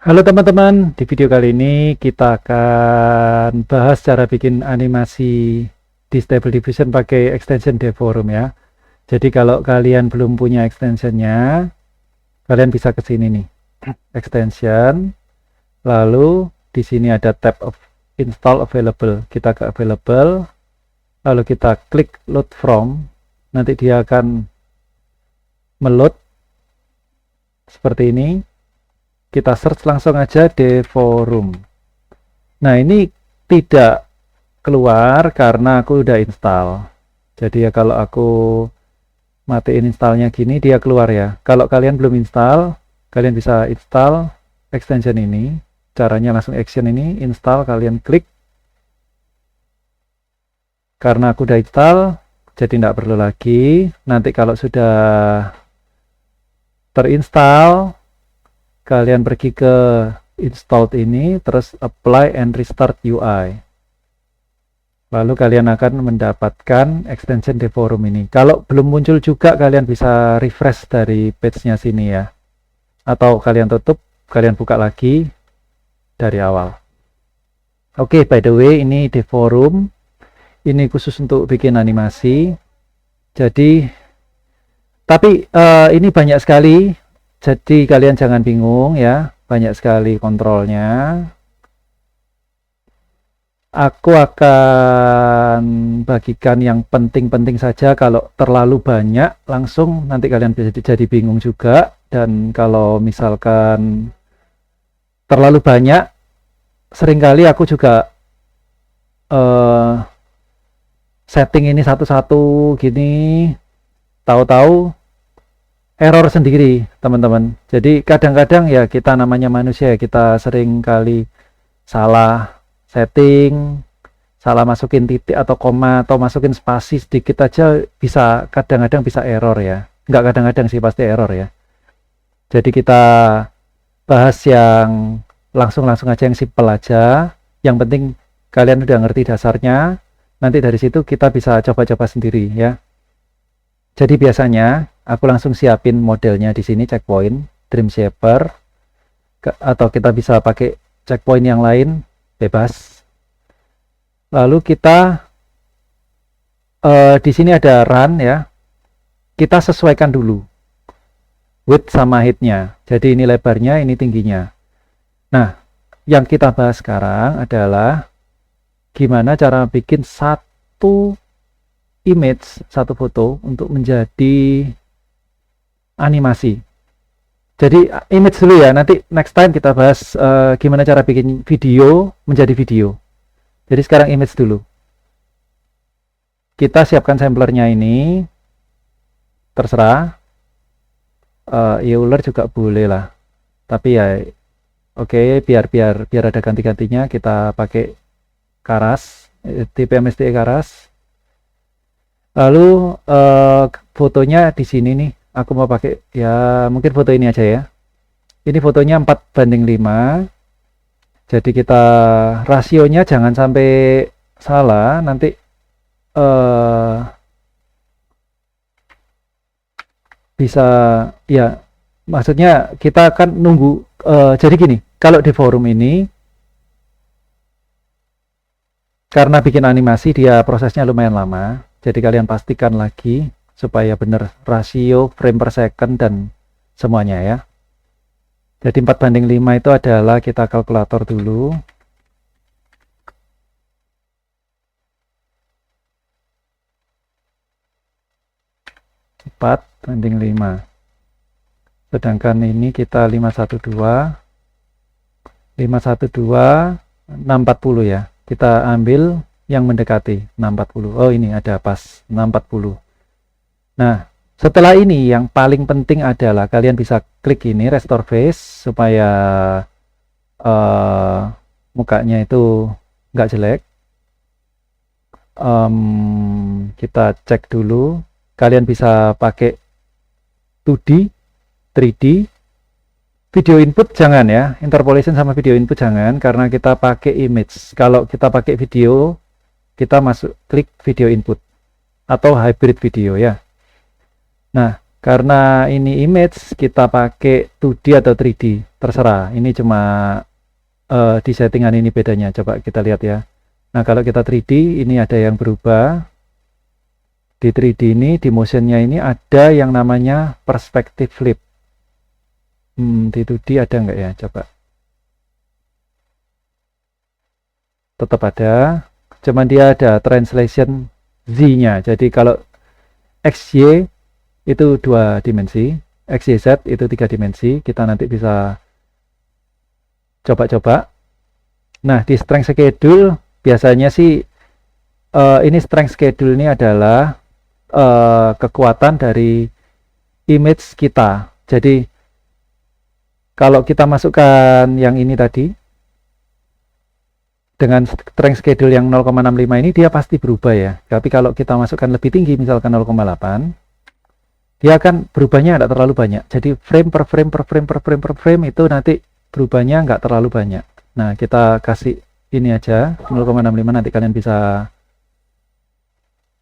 Halo teman-teman, di video kali ini kita akan bahas cara bikin animasi di Stable Diffusion pakai extension Deforum ya. Jadi kalau kalian belum punya extensionnya, kalian bisa ke sini nih, extension, lalu di sini ada tab of install available. Kita ke available, lalu kita klik load from, nanti dia akan meload seperti ini. Kita search langsung aja Deforum. Nah, ini tidak keluar karena aku udah install. Jadi ya kalau aku matiin installnya gini, dia keluar ya. Kalau kalian belum install, kalian bisa install extension ini. Caranya langsung action ini, install, kalian klik. Karena aku udah install, jadi tidak perlu lagi. Nanti kalau sudah terinstall, kalian pergi ke installed ini, terus apply and restart UI. Lalu kalian akan mendapatkan extension Deforum ini. Kalau belum muncul juga, kalian bisa refresh dari page-nya sini ya. Atau kalian tutup, kalian buka lagi dari awal. Oke, by the way, ini Deforum. Ini khusus untuk bikin animasi. Jadi, tapi ini banyak sekali. Jadi kalian jangan bingung ya, banyak sekali kontrolnya. Aku akan bagikan yang penting-penting saja. Kalau terlalu banyak langsung nanti kalian bisa jadi bingung juga. Dan kalau misalkan terlalu banyak, seringkali aku juga setting ini satu-satu gini, tahu-tahu error sendiri teman-teman. Jadi kadang-kadang ya kita namanya manusia ya, kita sering kali salah setting, salah masukin titik atau koma atau masukin spasi sedikit aja bisa, kadang-kadang bisa error ya. Enggak kadang-kadang sih, pasti error ya. Jadi kita bahas yang langsung aja, yang simple aja. Yang penting kalian udah ngerti dasarnya. Nanti dari situ kita bisa coba-coba sendiri ya. Jadi biasanya aku langsung siapin modelnya di sini, checkpoint, Dream Shaper, atau kita bisa pakai checkpoint yang lain, bebas. Lalu kita di sini ada run ya, kita sesuaikan dulu width sama height-nya. Jadi ini lebarnya, ini tingginya. Nah, yang kita bahas sekarang adalah gimana cara bikin satu image, satu foto untuk menjadi animasi. Jadi image dulu ya, nanti next time kita bahas gimana cara bikin video menjadi video. Jadi sekarang image dulu. Kita siapkan samplernya ini, terserah. Euler juga boleh lah. Tapi ya oke, biar ada ganti-gantinya, kita pakai Keras, tipe MSDE Keras. Lalu fotonya di sini nih, aku mau pakai ya mungkin foto ini aja ya. Ini fotonya 4:5. Jadi kita rasionya jangan sampai salah, nanti bisa ya, maksudnya kita akan nunggu. Jadi gini, kalau di forum ini karena bikin animasi dia prosesnya lumayan lama. Jadi kalian pastikan lagi supaya benar rasio frame per second dan semuanya ya. Jadi 4:5 itu adalah, kita kalkulator dulu. Empat banding 5. Sedangkan ini kita 512 640 ya. Kita ambil yang mendekati 640. Oh, ini ada pas 640. Nah, setelah ini yang paling penting adalah kalian bisa klik ini restore face supaya mukanya itu nggak jelek. Kita cek dulu. Kalian bisa pakai 2D, 3D. Video input jangan ya, interpolation sama video input jangan, karena kita pakai image. Kalau kita pakai video, kita masuk klik video input atau hybrid video ya. Nah, Karena ini image, kita pakai 2D atau 3D, terserah. Ini cuma di settingan ini bedanya. Coba kita lihat ya. Nah, kalau kita 3D, ini ada yang berubah. Di 3D ini, di motionnya ini ada yang namanya perspective flip. Di 2D ada nggak ya? Coba. Tetap ada. Cuman dia ada translation Z-nya. Jadi kalau XY itu 2 dimensi, XYZ itu 3 dimensi. Kita nanti bisa coba-coba. Nah, di strength schedule biasanya sih ini strength schedule ini adalah kekuatan dari image kita. Jadi kalau kita masukkan yang ini tadi dengan strength schedule yang 0,65 ini, dia pasti berubah ya. Tapi kalau kita masukkan lebih tinggi, misalkan 0,8, dia akan berubahnya tidak terlalu banyak. Jadi frame per frame per frame per frame per frame itu nanti berubahnya nggak terlalu banyak. Nah, kita kasih ini aja 0,65, nanti kalian bisa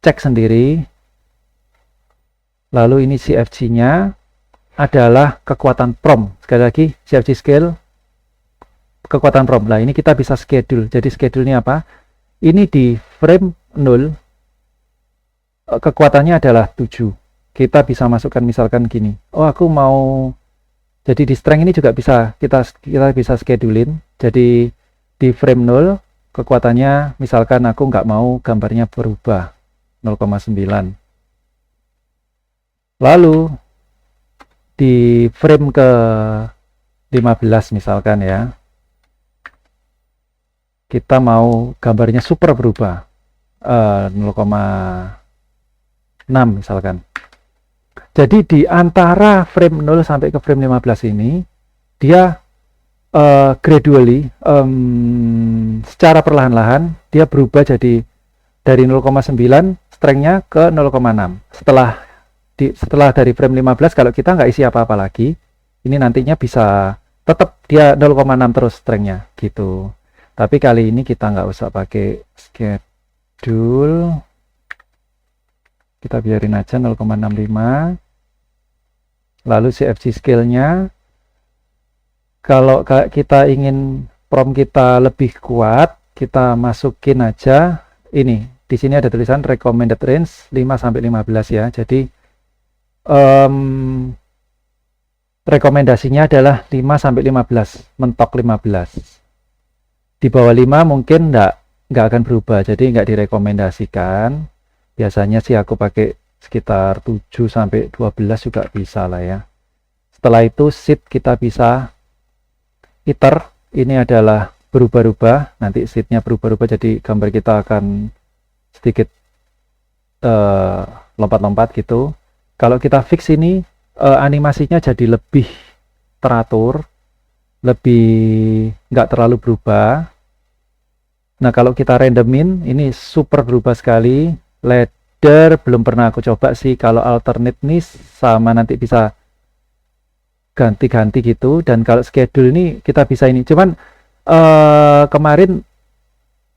cek sendiri. Lalu ini CFG-nya adalah kekuatan prom. Sekali lagi, CFG scale kekuatan prom. Nah, ini kita bisa schedule. Jadi schedule ini apa? Ini di frame 0 kekuatannya adalah 7. Kita bisa masukkan misalkan gini. Oh, aku mau, jadi di strength ini juga bisa kita bisa schedulein. Jadi di frame 0 kekuatannya misalkan aku nggak mau gambarnya berubah 0,9. Lalu di frame ke 15 misalkan ya, kita mau gambarnya super berubah 0,6 misalkan. Jadi di antara frame 0 sampai ke frame 15 ini dia gradually secara perlahan-lahan dia berubah jadi dari 0,9 strength-nya ke 0,6. Setelah dari frame 15, kalau kita nggak isi apa-apa lagi, ini nantinya bisa tetap dia 0,6 terus strength-nya gitu. Tapi kali ini kita nggak usah pakai schedule, kita biarin aja 0,65. Lalu CFG scale-nya, kalau kita ingin prom kita lebih kuat, kita masukin aja ini. Di sini ada tulisan recommended range 5-15 ya. Jadi rekomendasinya adalah 5-15, mentok 15. Di bawah 5 mungkin nggak akan berubah, jadi nggak direkomendasikan. Biasanya sih aku pakai sekitar 7-12 juga bisa lah ya. Setelah itu sheet kita bisa iter, ini adalah berubah-ubah, nanti sheetnya berubah-ubah, jadi gambar kita akan sedikit lompat-lompat gitu. Kalau kita fix ini animasinya jadi lebih teratur, lebih nggak terlalu berubah. Nah, kalau kita randomin ini super berubah sekali. Ladder belum pernah aku coba sih. Kalau alternate nih sama nanti bisa ganti-ganti gitu. Dan kalau schedule ini kita bisa ini. Cuman kemarin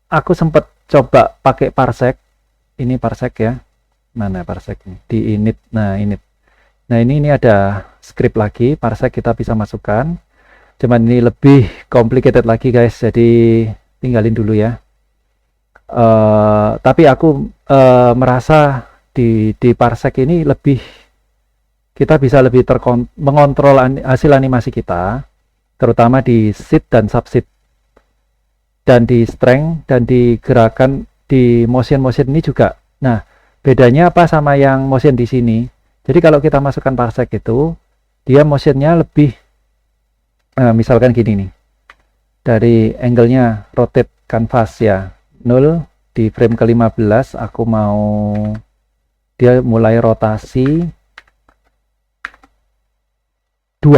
aku sempat coba pakai parsec. Ini parsec ya. Mana parsec nih? Di init. Nah, init. Nah, ini ada script lagi. Parsec kita bisa masukkan. Cuman ini lebih complicated lagi guys, jadi tinggalin dulu ya. Tapi aku merasa di parsec ini lebih, kita bisa lebih mengontrol hasil animasi kita, terutama di sheet dan subsheet, dan di strength, dan di gerakan, di motion ini juga. Nah, bedanya apa sama yang motion di sini? Jadi kalau kita masukkan parsec itu, dia motionnya lebih misalkan gini nih, dari angle-nya rotate canvas ya 0, di frame ke 15 aku mau dia mulai rotasi 2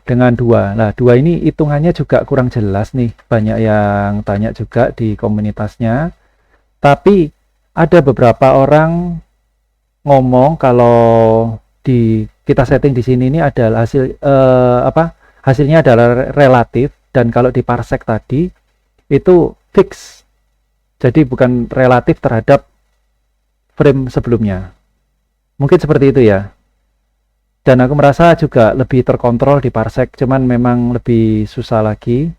dengan 2. Nah, 2 ini hitungannya juga kurang jelas nih, banyak yang tanya juga di komunitasnya. Tapi ada beberapa orang ngomong kalau kita setting di sini ini adalah hasilnya adalah relatif, dan kalau di parsec tadi itu fix, jadi bukan relatif terhadap frame sebelumnya. Mungkin seperti itu ya. Dan aku merasa juga lebih terkontrol di Parsec, cuman memang lebih susah lagi.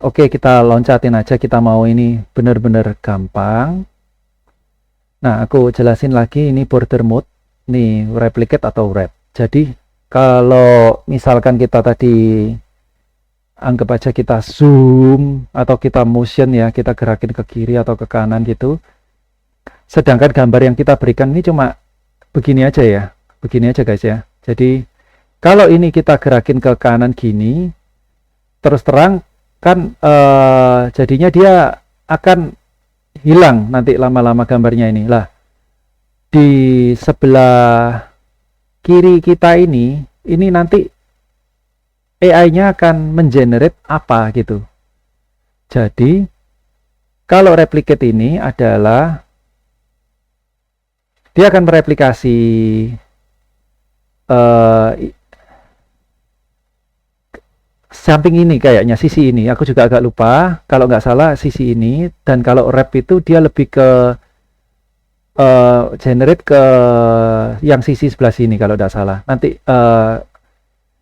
Oke, kita loncatin aja, kita mau ini bener-bener gampang. Nah, aku jelasin lagi ini border mode, nih replicate atau wrap. Jadi, kalau misalkan kita tadi anggap aja kita zoom atau kita motion ya, kita gerakin ke kiri atau ke kanan gitu. Sedangkan gambar yang kita berikan ini cuma begini aja ya, begini aja guys ya. Jadi, kalau ini kita gerakin ke kanan gini, terus terang kan jadinya dia akan hilang nanti lama-lama gambarnya ini lah. Di sebelah kiri kita ini nanti AI-nya akan mengenerate apa gitu. Jadi kalau replicate ini adalah dia akan mereplikasi samping ini kayaknya, sisi ini aku juga agak lupa, kalau nggak salah sisi ini. Dan kalau wrap itu dia lebih ke generate ke yang sisi sebelah sini kalau nggak salah nanti.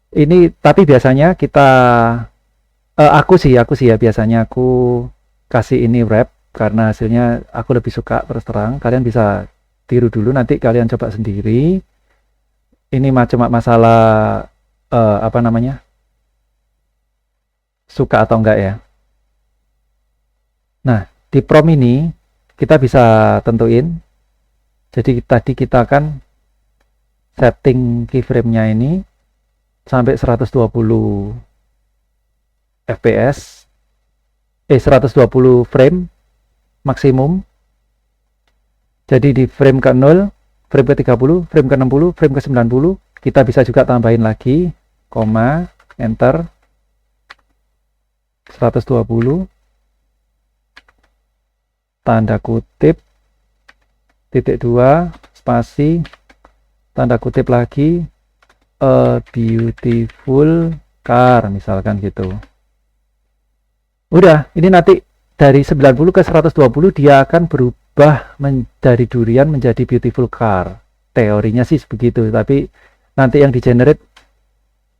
Ini tapi biasanya kita aku sih ya, biasanya aku kasih ini wrap karena hasilnya aku lebih suka. Terus terang, kalian bisa tiru dulu, nanti kalian coba sendiri. Ini cuma masalah apa namanya, suka atau enggak ya. Nah, di prompt ini kita bisa tentuin. Jadi tadi kita akan setting keyframe-nya ini sampai 120 fps, 120 frame maksimum. Jadi di frame ke 0, frame ke 30, frame ke 60, frame ke 90, kita bisa juga tambahin lagi, koma, enter, 120, tanda kutip, titik 2, spasi, tanda kutip lagi, a beautiful car, misalkan gitu. Udah, ini nanti dari 90 ke 120 dia akan berubah dari durian menjadi beautiful car. Teorinya sih begitu, tapi nanti yang di generate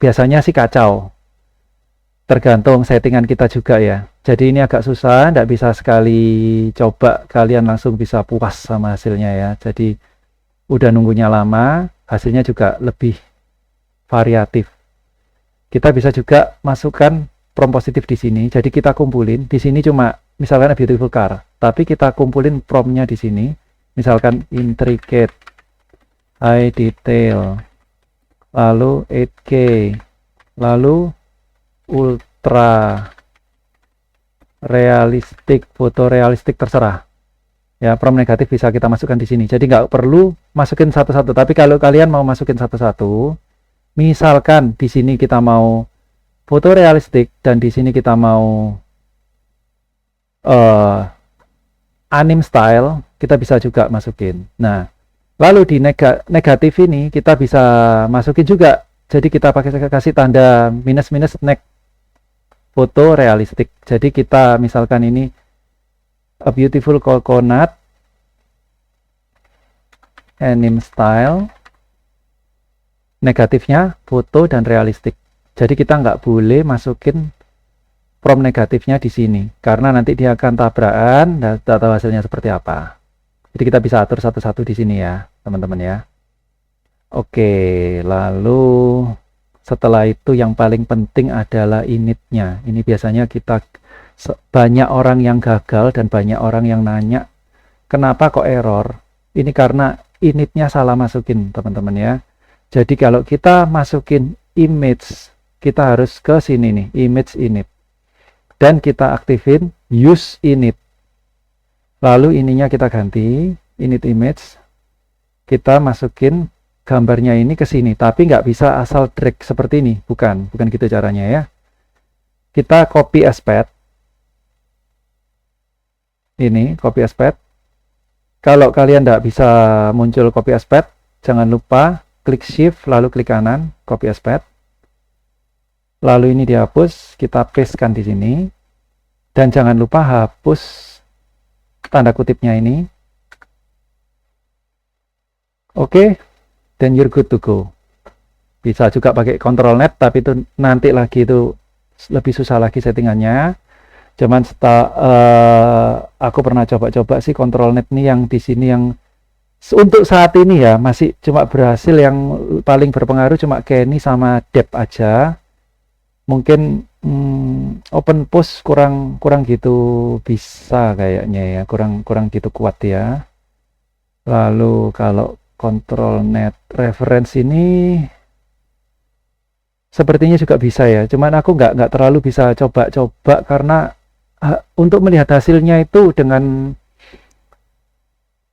biasanya sih kacau. Tergantung settingan kita juga ya. Jadi ini agak susah, tidak bisa sekali coba kalian langsung bisa puas sama hasilnya ya. Jadi udah nunggunya lama, hasilnya juga lebih variatif. Kita bisa juga masukkan prompt positif di sini. Jadi kita kumpulin di sini cuma misalkan a beautiful car, tapi kita kumpulin promptnya di sini. Misalkan intricate, high detail, lalu 8K, lalu ultra realistik, foto realistik, terserah ya. Prompt negatif bisa kita masukkan di sini, jadi nggak perlu masukin satu-satu. Tapi kalau kalian mau masukin satu-satu, misalkan di sini kita mau foto realistik dan di sini kita mau anime style, kita bisa juga masukin. Nah, lalu di negatif ini kita bisa masukin juga. Jadi kita kasih tanda minus next foto realistik. Jadi kita misalkan ini a beautiful coconut anime style, negatifnya foto dan realistik. Jadi kita nggak boleh masukin prompt negatifnya di sini karena nanti dia akan tabrakan dan tidak tahu hasilnya seperti apa. Jadi kita bisa atur satu-satu di sini ya teman-teman ya. Oke, lalu setelah itu yang paling penting adalah initnya. Ini biasanya kita banyak orang yang gagal dan banyak orang yang nanya kenapa kok error. Ini karena initnya salah masukin teman-teman ya. Jadi kalau kita masukin image, kita harus ke sini nih, image init, dan kita aktifin use init. Lalu ininya kita ganti init image, kita masukin gambarnya ini ke sini, tapi nggak bisa asal drag seperti ini, bukan gitu caranya ya. Kita copy as path, ini copy as path. Kalau kalian nggak bisa muncul copy as path, jangan lupa klik shift lalu klik kanan, copy as path. Lalu ini dihapus, kita pastekan di sini, dan jangan lupa hapus tanda kutipnya ini. Oke. then you're good to go. Bisa juga pakai control net, tapi itu nanti lagi itu lebih susah lagi settingannya. Cuman aku pernah coba-coba sih control net nih yang di sini yang untuk saat ini ya masih cuma berhasil, yang paling berpengaruh cuma Kenny sama Dep aja. Mungkin open post kurang gitu bisa kayaknya ya, kurang gitu kuat ya. Lalu kalau control net reference ini sepertinya juga bisa ya, cuman aku nggak terlalu bisa coba-coba karena untuk melihat hasilnya itu dengan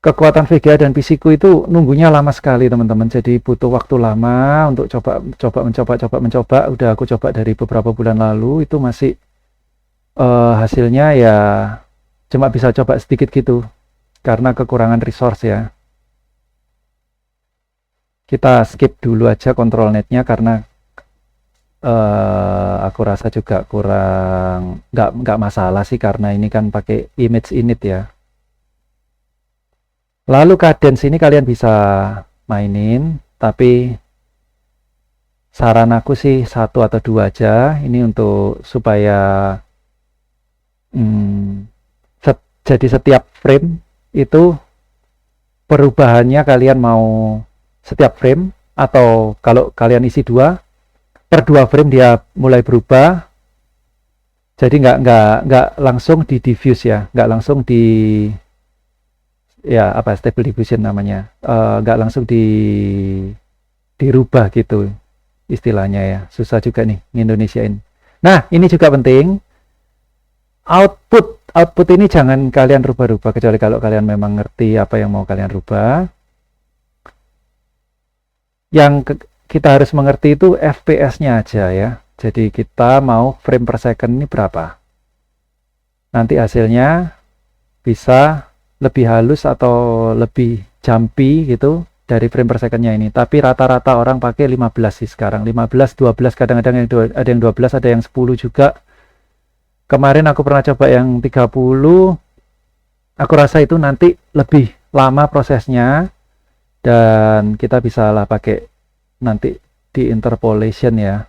kekuatan VGA dan PC ku itu nunggunya lama sekali teman-teman, jadi butuh waktu lama untuk mencoba. Udah aku coba dari beberapa bulan lalu, itu masih hasilnya ya cuma bisa coba sedikit gitu karena kekurangan resource ya. Kita skip dulu aja control netnya karena aku rasa juga kurang, nggak masalah sih karena ini kan pakai image init ya. Lalu cadence ini kalian bisa mainin, tapi saran aku sih 1 atau 2 aja ini untuk supaya jadi setiap frame itu perubahannya kalian mau setiap frame, atau kalau kalian isi 2 per 2 frame dia mulai berubah. Jadi nggak langsung di diffuse ya, nggak langsung di ya apa stable diffusion namanya, nggak langsung dirubah gitu istilahnya ya, susah juga nih Indonesiain. Nah ini juga penting, output ini jangan kalian rubah-rubah kecuali kalau kalian memang ngerti apa yang mau kalian rubah. Yang kita harus mengerti itu FPS-nya aja ya. Jadi kita mau frame per second ini berapa. Nanti hasilnya bisa lebih halus atau lebih jumpy gitu dari frame per second-nya ini. Tapi rata-rata orang pakai 15 sih sekarang. 15, 12, kadang-kadang ada yang 12, ada yang 10 juga. Kemarin aku pernah coba yang 30. Aku rasa itu nanti lebih lama prosesnya. Dan kita bisa lah pakai nanti di interpolation ya,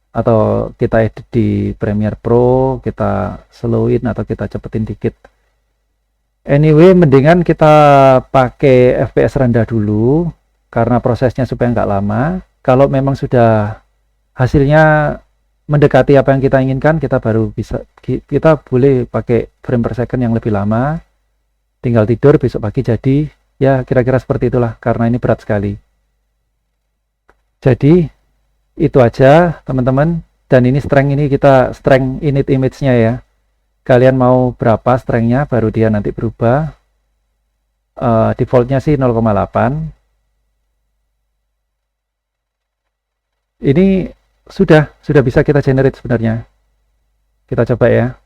atau kita edit di Premiere Pro, kita slowin atau kita cepetin dikit. Anyway, mendingan kita pakai FPS rendah dulu karena prosesnya supaya nggak lama. Kalau memang sudah hasilnya mendekati apa yang kita inginkan, kita boleh pakai frame per second yang lebih lama. Tinggal tidur, besok pagi jadi. Ya kira-kira seperti itulah, karena ini berat sekali. Jadi itu aja teman-teman. Dan ini kita strength init image-nya ya. Kalian mau berapa strength-nya baru dia nanti berubah. Defaultnya sih 0,8. Ini sudah bisa kita generate sebenarnya. Kita coba ya.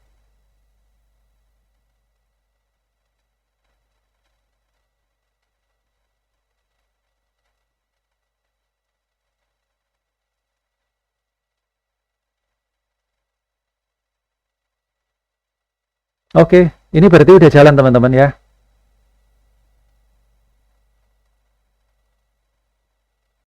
Oke, ini berarti udah jalan teman-teman ya.